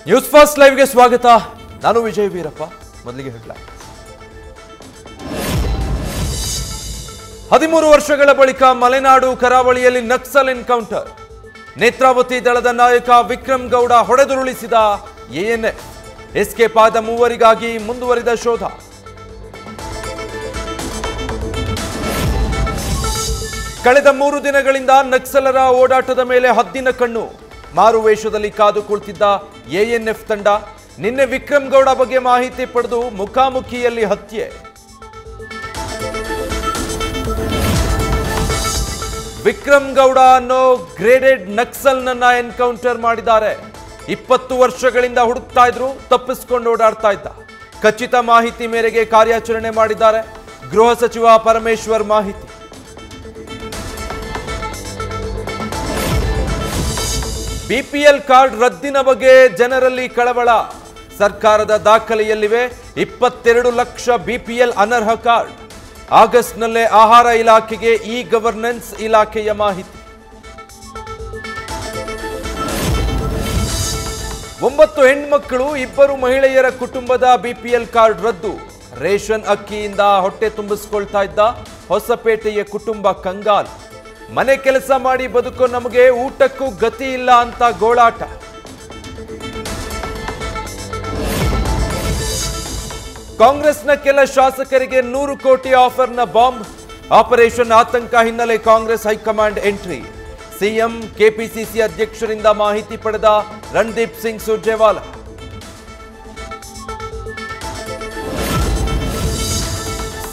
News first ಲೈವ್ಗೆ ಸ್ವಾಗತ. ನಾನು ವಿಜಯ್ ವೀರಪ್ಪ. ಮೊದಲಿಗೆ ಹೆಡ್ಲೈನ್. 13 ವರ್ಷಗಳ ಬಳಿಕ ಮಲೆನಾಡು ಕರಾವಳಿಯಲ್ಲಿ ನಕ್ಸಲ್ ಎನ್ಕೌಂಟರ್. ನೇತ್ರಾವತಿ ದಳದ ನಾಯಕ ವಿಕ್ರಮ್ ಗೌಡ ಹೊಡೆದುರುಳಿಸಿದ ಎಎನ್ಎಫ್. ಎಸ್ಕೇಪ್ ಆದ ಮೂವರಿಗಾಗಿ ಮುಂದುವರಿದ ಶೋಧ. ಕಳೆದ 3 ದಿನಗಳಿಂದ ನಕ್ಸಲರ ಓಡಾಟದ ಮೇಲೆ ಹದ್ದಿನ ಕಣ್ಣು. ಮಾರು ವೇಷದಲ್ಲಿ ಕಾದು ಕುಳಿತಿದ್ದ ಎಎನ್ಎಫ್ ತಂಡ ನಿನ್ನೆ ವಿಕ್ರಮ್ ಗೌಡ ಬಗ್ಗೆ ಮಾಹಿತಿ ಪಡೆದು ಮುಖಾಮುಖಿಯಲ್ಲಿ ಹತ್ಯೆ. ವಿಕ್ರಮ್ ಗೌಡ ಅನ್ನೋ ಗ್ರೇಡೆಡ್ ನಕ್ಸಲ್ನನ್ನ ಎನ್ಕೌಂಟರ್ ಮಾಡಿದ್ದಾರೆ. 20 ವರ್ಷಗಳಿಂದ ಹುಡುಕ್ತಾ ಇದ್ರು, ತಪ್ಪಿಸಿಕೊಂಡು ಓಡಾಡ್ತಾ ಇದ್ದ. ಖಚಿತ ಮಾಹಿತಿ ಮೇರೆಗೆ ಕಾರ್ಯಾಚರಣೆ ಮಾಡಿದ್ದಾರೆ. ಗೃಹ ಸಚಿವ ಪರಮೇಶ್ವರ್ ಮಾಹಿತಿ. ಬಿಪಿಎಲ್ ಕಾರ್ಡ್ ರದ್ದಿನ ಬಗ್ಗೆ ಜನರಲ್ಲಿ ಕಳವಳ. ಸರ್ಕಾರದ ದಾಖಲೆಯಲ್ಲಿವೆ 22 ಲಕ್ಷ ಬಿಪಿಎಲ್ ಅನರ್ಹ ಕಾರ್ಡ್. ಆಗಸ್ಟ್ನಲ್ಲೇ ಆಹಾರ ಇಲಾಖೆಗೆ ಇ ಗವರ್ನೆನ್ಸ್ ಇಲಾಖೆಯ ಮಾಹಿತಿ. 9 ಹೆಣ್ಮಕ್ಕಳು 2 ಮಹಿಳೆಯರ ಕುಟುಂಬದ ಬಿಪಿಎಲ್ ಕಾರ್ಡ್ ರದ್ದು. ರೇಷನ್ ಅಕ್ಕಿಯಿಂದ ಹೊಟ್ಟೆ ತುಂಬಿಸಿಕೊಳ್ತಾ ಇದ್ದ ಹೊಸಪೇಟೆಯ ಕುಟುಂಬ ಕಂಗಾಲ್. ಮನೆ ಕೆಲಸ ಮಾಡಿ ಬದುಕೋ ನಮಗೆ ಊಟಕ್ಕೂ ಗತಿ ಇಲ್ಲ ಅಂತ ಗೋಳಾಟ. ಕಾಂಗ್ರೆಸ್ನ ಕೆಲ ಶಾಸಕರಿಗೆ 100 ಕೋಟಿ ಆಫರ್ನ ಬಾಂಬ್. ಆಪರೇಷನ್ ಆತಂಕ ಹಿನ್ನೆಲೆ Congress high command entry. CM KPCC ಅಧ್ಯಕ್ಷರಿಂದ ಮಾಹಿತಿ ಪಡೆದ ರಣದೀಪ್ ಸಿಂಗ್ ಸುರ್ಜೇವಾಲಾ.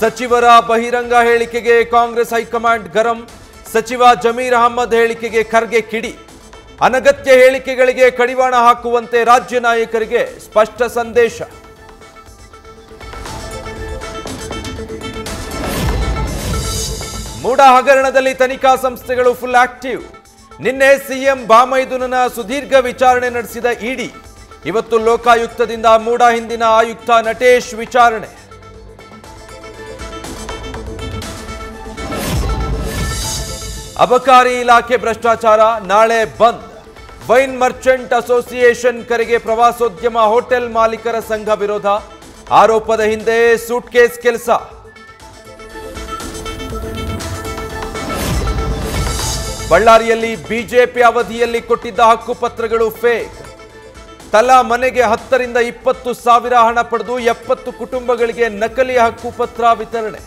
ಸಚಿವರ ಬಹಿರಂಗ ಹೇಳಿಕೆಗೆ ಕಾಂಗ್ರೆಸ್ ಹೈಕಮಾಂಡ್ ಗರಂ. ಸಚಿವ ಜಮೀರ್ ಅಹಮ್ಮದ್ ಹೇಳಿಕೆಗೆ ಖರ್ಗೆ ಕಿಡಿ. ಅನಗತ್ಯ ಹೇಳಿಕೆಗಳಿಗೆ ಕಡಿವಾಣ ಹಾಕುವಂತೆ ರಾಜ್ಯ ನಾಯಕರಿಗೆ ಸ್ಪಷ್ಟ ಸಂದೇಶ. ಮೂಡ ಹಗರಣದಲ್ಲಿ ತನಿಖಾ ಸಂಸ್ಥೆಗಳು ಫುಲ್ ಆಕ್ಟಿವ್. ನಿನ್ನೆ ಸಿಎಂ ಬಾಮೈದುನನ ಸುದೀರ್ಘ ವಿಚಾರಣೆ ನಡೆಸಿದ ಇಡಿ. ಇವತ್ತು ಲೋಕಾಯುಕ್ತದಿಂದ ಮೂಡ ಹಿಂದಿನ ಆಯುಕ್ತ ನಟೇಶ್ ವಿಚಾರಣೆ. ಅಬಕಾರಿ ಇಲಾಖೆ ಭ್ರಷ್ಟಾಚಾರ, ನಾಳೆ ಬಂದ್. ವೈನ್ ಮರ್ಚೆಂಟ್ ಅಸೋಸಿಯೇಷನ್ ಕರೆಗೆ ಪ್ರವಾಸೋದ್ಯಮ ಹೋಟೆಲ್ ಮಾಲೀಕರ ಸಂಘ ವಿರೋಧ. ಆರೋಪದ ಹಿಂದೆ ಸೂಟ್ಕೇಸ್ ಕೆಲಸ. ಬಳ್ಳಾರಿಯಲ್ಲಿ ಬಿಜೆಪಿ ಅವಧಿಯಲ್ಲಿ ಕೊಟ್ಟಿದ್ದ ಹಕ್ಕುಪತ್ರಗಳು ಫೇಕ್. ತಲಾ ಮನೆಗೆ 10 ರಿಂದ 20 ಸಾವಿರ ಹಣ ಪಡೆದು 70 ಕುಟುಂಬಗಳಿಗೆ ನಕಲಿ ಹಕ್ಕುಪತ್ರ ವಿತರಣೆ.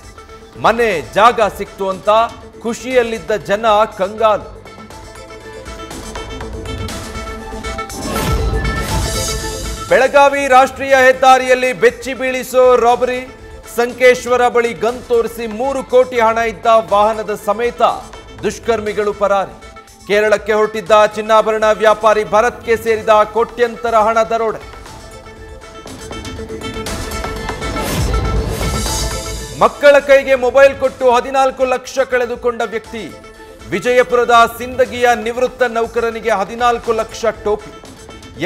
ಮನೆ ಜಾಗ ಸಿಕ್ತು ಅಂತ ಖುಷಿಯಲ್ಲಿದ್ದ ಜನ ಕಂಗಾಲು. ಬೆಳಗಾವಿ ರಾಷ್ಟ್ರೀಯ ಹೆದ್ದಾರಿಯಲ್ಲಿ ಬೆಚ್ಚಿ ಬೀಳಿಸೋ ರಾಬರಿ. ಸಂಕೇಶ್ವರ ಬಳಿ ಗನ್ ತೋರಿಸಿ 3 ಕೋಟಿ ಹಣ ಇದ್ದ ವಾಹನದ ಸಮೇತ ದುಷ್ಕರ್ಮಿಗಳು ಪರಾರಿ. ಕೇರಳಕ್ಕೆ ಹೊರಟಿದ್ದ ಚಿನ್ನಾಭರಣ ವ್ಯಾಪಾರಿ ಭರತ್ಗೆ ಸೇರಿದ ಕೋಟ್ಯಂತರ ಹಣ ದರೋಡೆ. ಮಕ್ಕಳ ಕೈಗೆ ಮೊಬೈಲ್ ಕೊಟ್ಟು 14 ಲಕ್ಷ ಕಳೆದುಕೊಂಡ ವ್ಯಕ್ತಿ. ವಿಜಯಪುರದ ಸಿಂದಗಿಯ ನಿವೃತ್ತ ನೌಕರನಿಗೆ 14 ಲಕ್ಷ ಟೋಪಿ.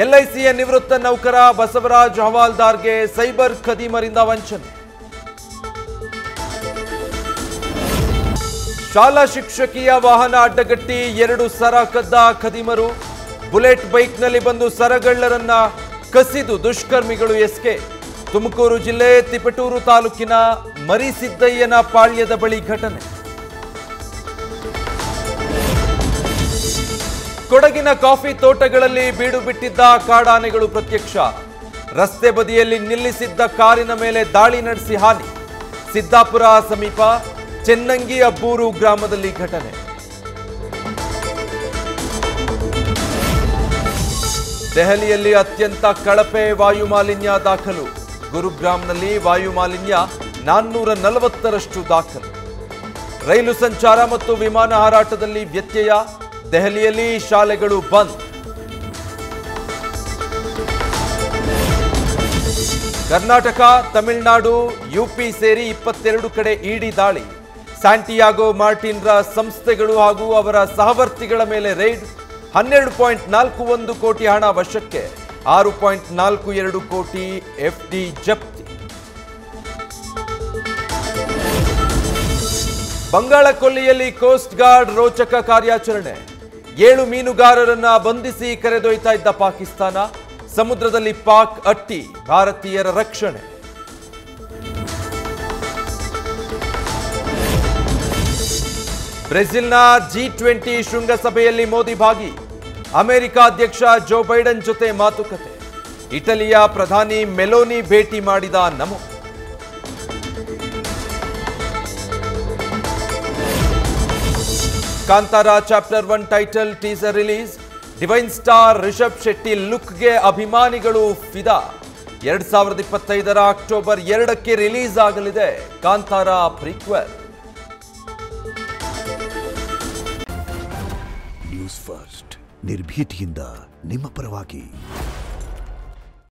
ಎಲ್ಐಸಿಯ ನಿವೃತ್ತ ನೌಕರ ಬಸವರಾಜ್ ಹವಾಲ್ದಾರ್ಗೆ ಸೈಬರ್ ಖದೀಮರಿಂದ ವಂಚನೆ. ಶಾಲಾ ಶಿಕ್ಷಕಿಯ ವಾಹನ ಅಡ್ಡಗಟ್ಟಿ 2 ಸರ ಕದ್ದ ಖದೀಮರು. ಬುಲೆಟ್ ಬೈಕ್ನಲ್ಲಿ ಬಂದು ಸರಗಳ್ಳರನ್ನ ಕಸಿದು ದುಷ್ಕರ್ಮಿಗಳು ಎಸ್ಕೆ. ತುಮಕೂರು ಜಿಲ್ಲೆ ತಿಪಟೂರು ತಾಲೂಕಿನ ಮರಿಸಿದ್ದಯ್ಯನ ಪಾಳ್ಯದ ಬಳಿ ಘಟನೆ. ಕೊಡಗಿನ ಕಾಫಿ ತೋಟಗಳಲ್ಲಿ ಬೀಡು ಬಿಟ್ಟಿದ್ದ ಕಾಡಾನೆಗಳು ಪ್ರತ್ಯಕ್ಷ. ರಸ್ತೆ ಬದಿಯಲ್ಲಿ ನಿಲ್ಲಿಸಿದ್ದ ಕಾರಿನ ಮೇಲೆ ದಾಳಿ ನಡೆಸಿ ಹಾನಿ. ಸಿದ್ದಾಪುರ ಸಮೀಪ ಚೆನ್ನಂಗಿ ಅಬ್ಬೂರು ಗ್ರಾಮದಲ್ಲಿ ಘಟನೆ. ದೆಹಲಿಯಲ್ಲಿ ಅತ್ಯಂತ ಕಳಪೆ ವಾಯುಮಾಲಿನ್ಯ ದಾಖಲು. ಗುರುಗ್ರಾಮ್ನಲ್ಲಿ ವಾಯುಮಾಲಿನ್ಯ 440ರಷ್ಟು ದಾಖಲು. ರೈಲು ಸಂಚಾರ ಮತ್ತು ವಿಮಾನ ಹಾರಾಟದಲ್ಲಿ ವ್ಯತ್ಯಯ. ದೆಹಲಿಯಲ್ಲಿ ಶಾಲೆಗಳು ಬಂದ್. ಕರ್ನಾಟಕ, ತಮಿಳುನಾಡು, ಯುಪಿ ಸೇರಿ 22 ಕಡೆ ಇಡಿ ದಾಳಿ. ಸ್ಯಾಂಟಿಯಾಗೋ ಮಾರ್ಟಿನ್ರ ಸಂಸ್ಥೆಗಳು ಹಾಗೂ ಅವರ ಸಹವರ್ತಿಗಳ ಮೇಲೆ ರೈಡ್. 12.41 ಕೋಟಿ ಹಣ ವಶಕ್ಕೆ. 6.42 ಕೋಟಿ ಎಫ್ಡಿ ಜಪ್ತಿ. ಬಂಗಾಳ ಕೊಲ್ಲಿಯಲ್ಲಿ ಕೋಸ್ಟ್ ಗಾರ್ಡ್ ರೋಚಕ ಕಾರ್ಯಾಚರಣೆ. 7 ಮೀನುಗಾರರನ್ನ ಬಂಧಿಸಿ ಕರೆದೊಯ್ತಾ ಇದ್ದ ಪಾಕಿಸ್ತಾನ. ಸಮುದ್ರದಲ್ಲಿ ಪಾಕ್ ಅಟ್ಟಿ ಭಾರತೀಯರ ರಕ್ಷಣೆ. ಬ್ರೆಜಿಲ್ನ G20 ಶೃಂಗಸಭೆಯಲ್ಲಿ ಮೋದಿ ಭಾಗಿ. ಅಮೆರಿಕ ಅಧ್ಯಕ್ಷ ಜೋ ಬೈಡನ್ ಜೊತೆ ಮಾತುಕತೆ. ಇಟಲಿಯ ಪ್ರಧಾನಿ ಮೆಲೋನಿ ಭೇಟಿ ಮಾಡಿದ Namo. Kantara chapter 1 title teaser release. Divine star Rishab Shetty ಲುಕ್ಗೆ ಅಭಿಮಾನಿಗಳು ಫಿದಾ. 2025ರ ಅಕ್ಟೋಬರ್ 2ಕ್ಕೆ ರಿಲೀಸ್ ಆಗಲಿದೆ ಕಾಂತಾರ ಪ್ರೀಕ್ವೆಲ್. ನ್ಯೂಸ್ ಫಸ್ಟ್ ನಿರ್ಭೀತಿಯಿಂದ ನಿಮ್ಮ ಪರವಾಗಿ.